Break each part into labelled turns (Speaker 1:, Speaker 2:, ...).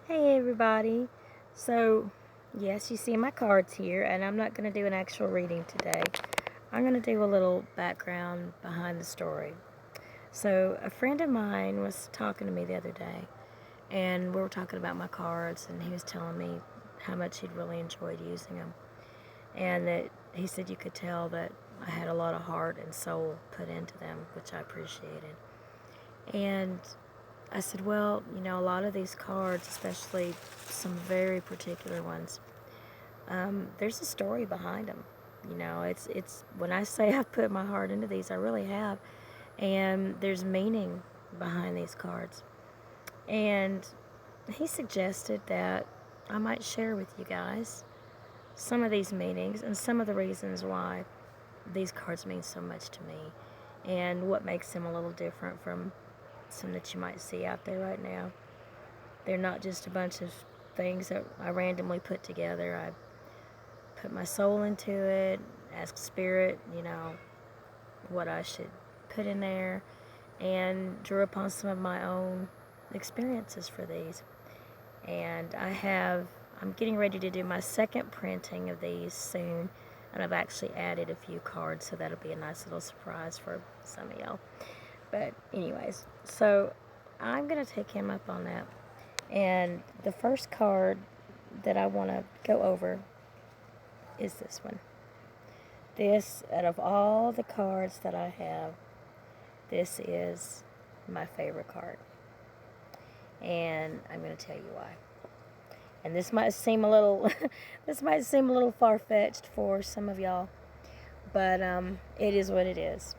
Speaker 1: Hey everybody. So, yes, you see my cards here, and I'm not going to do an actual reading today. I'm going to do a little background behind the story. So, a friend of mine was talking to me the other day, and we were talking about my cards, and he was telling me how much he'd really enjoyed using them. And that he said you could tell that I had a lot of heart and soul put into them, which I appreciated. And I said, well, a lot of these cards, especially some very particular ones, there's a story behind them. It's when I say I've put my heart into these, I really have, and there's meaning behind these cards. And he suggested that I might share with you guys some of these meanings and some of the reasons why these cards mean so much to me, and what makes them a little different from some that you might see out there right now. They're not just a bunch of things that I randomly put together. I put my soul into it, ask Spirit, what I should put in there, and drew upon some of my own experiences for these. And I'm getting ready to do my second printing of these soon, and I've actually added a few cards, so that'll be a nice little surprise for some of y'all. But anyways, so I'm going to take him up on that. And the first card that I want to go over is this one. This, out of all the cards that I have, this is my favorite card. And I'm going to tell you why. And this might seem a little far-fetched for some of y'all, but it is what it is.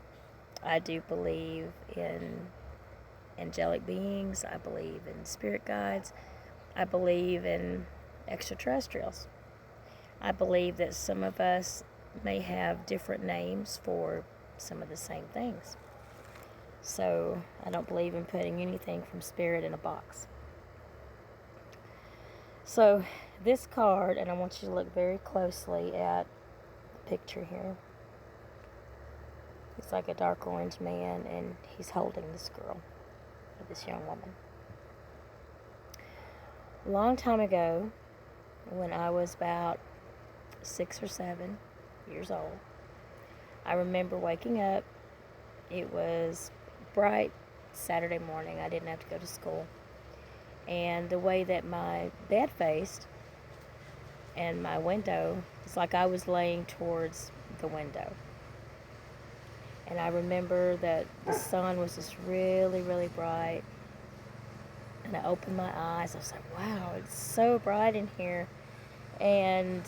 Speaker 1: I do believe in angelic beings. I believe in spirit guides. I believe in extraterrestrials. I believe that some of us may have different names for some of the same things. So I don't believe in putting anything from spirit in a box. So this card, and I want you to look very closely at the picture here. It's like a dark orange man, and he's holding this girl, or this young woman. A long time ago, when I was about 6 or 7 years old, I remember waking up. It was bright Saturday morning. I didn't have to go to school. And the way that my bed faced and my window, it's like I was laying towards the window. And I remember that the sun was just really, really bright. And I opened my eyes. I was like, wow, it's so bright in here. And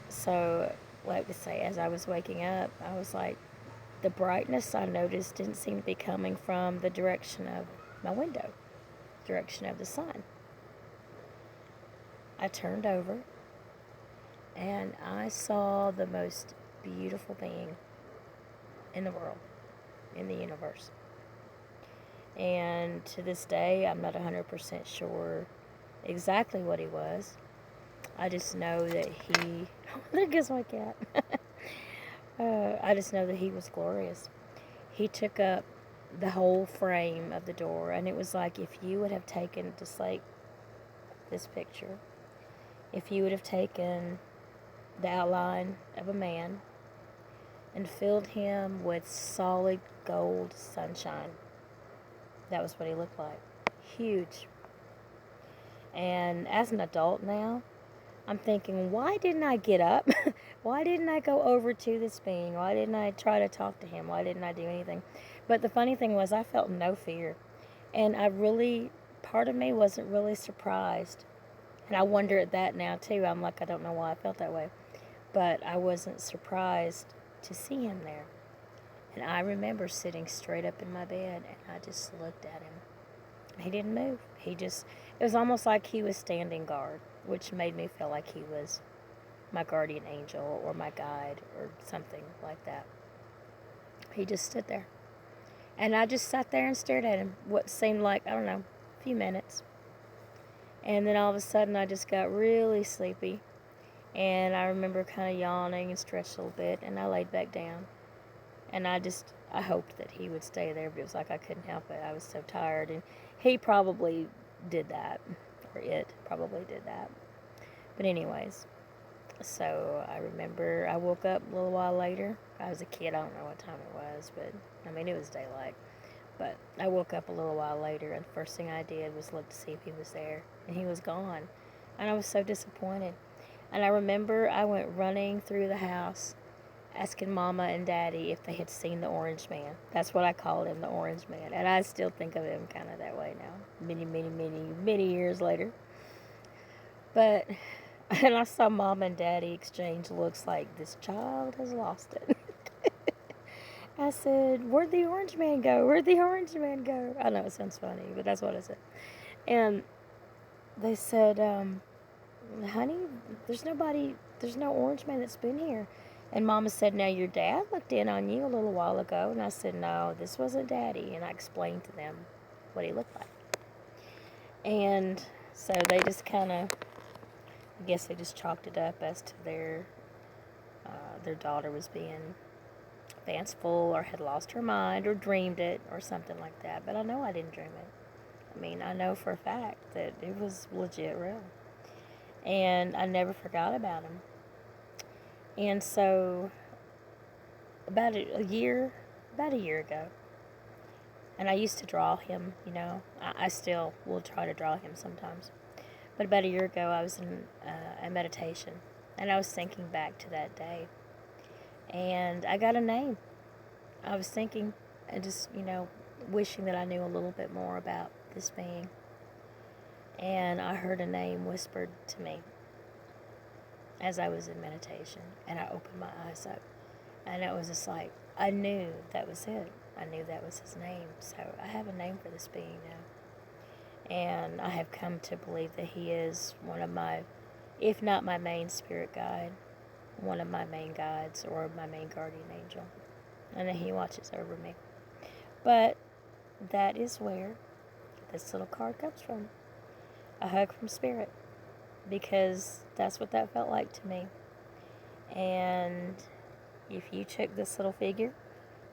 Speaker 1: so, like I say, as I was waking up, I was like, the brightness I noticed didn't seem to be coming from the direction of my window, direction of the sun. I turned over, and I saw the most beautiful being in the world, in the universe. And to this day, I'm not 100% sure exactly what he was. I just know that he... there goes my cat. I just know that he was glorious. He took up the whole frame of the door, and it was like if you would have taken, just like this picture, if you would have taken the outline of a man and filled him with solid gold sunshine. That was what he looked like. Huge. And as an adult now, I'm thinking, why didn't I get up? Why didn't I go over to this being? Why didn't I try to talk to him? Why didn't I do anything? But the funny thing was, I felt no fear. And part of me wasn't really surprised. And I wonder at that now, too. I'm like, I don't know why I felt that way. But I wasn't surprised to see him there. And I remember sitting straight up in my bed, and I just looked at him. He didn't move. It was almost like he was standing guard, which made me feel like he was my guardian angel or my guide or something like that. He just stood there. And I just sat there and stared at him, what seemed like, I don't know, a few minutes. And then all of a sudden I just got really sleepy. And I remember kind of yawning and stretched a little bit, and I laid back down. And I hoped that he would stay there, but it was like I couldn't help it. I was so tired, and he probably did that or it probably did that. But anyways, so I remember I woke up a little while later. I was a kid, I don't know what time it was, but I mean, it was daylight. But I woke up a little while later, and the first thing I did was look to see if he was there, and he was gone. And I was so disappointed. And I remember I went running through the house asking Mama and Daddy if they had seen the Orange Man. That's what I called him, the Orange Man. And I still think of him kind of that way now, many years later. But, and I saw Mom and Daddy exchange looks like, this child has lost it. I said, where'd the Orange Man go? Where'd the Orange Man go? I know it sounds funny, but that's what I said. And they said, honey, there's no Orange Man that's been here. And Mama said, now your dad looked in on you a little while ago. And I said, no, this wasn't Daddy. And I explained to them what he looked like. And so they just kind of, I guess they just chalked it up as to their daughter was being fanciful or had lost her mind or dreamed it or something like that. But I know I didn't dream it. I mean, I know for a fact that it was legit real. And I never forgot about him. And so about a year ago, and I used to draw him, you know. I still will try to draw him sometimes. But about a year ago, I was in a meditation, and I was thinking back to that day. And I got a name. I was thinking and just, you know, wishing that I knew a little bit more about this being. And I heard a name whispered to me as I was in meditation. And I opened my eyes up. And it was just like, I knew that was it. I knew that was his name. So I have a name for this being now. And I have come to believe that he is one of my, if not my main spirit guide, one of my main guides or my main guardian angel. And that he watches over me. But that is where this little card comes from. A hug from spirit. Because that's what that felt like to me. And if you took this little figure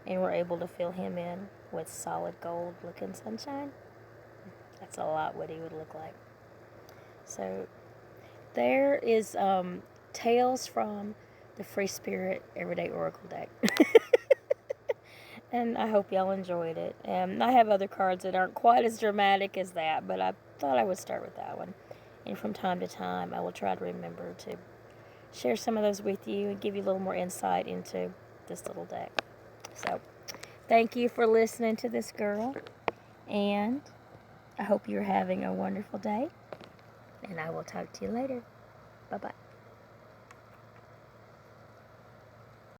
Speaker 1: and were able to fill him in with solid gold looking sunshine, that's a lot what he would look like. So there is Tales from the Free Spirit Everyday Oracle deck. And I hope y'all enjoyed it. I have other cards that aren't quite as dramatic as that, but I thought I would start with that one. And from time to time, I will try to remember to share some of those with you and give you a little more insight into this little deck. So, thank you for listening to this girl. And I hope you're having a wonderful day. And I will talk to you later. Bye-bye.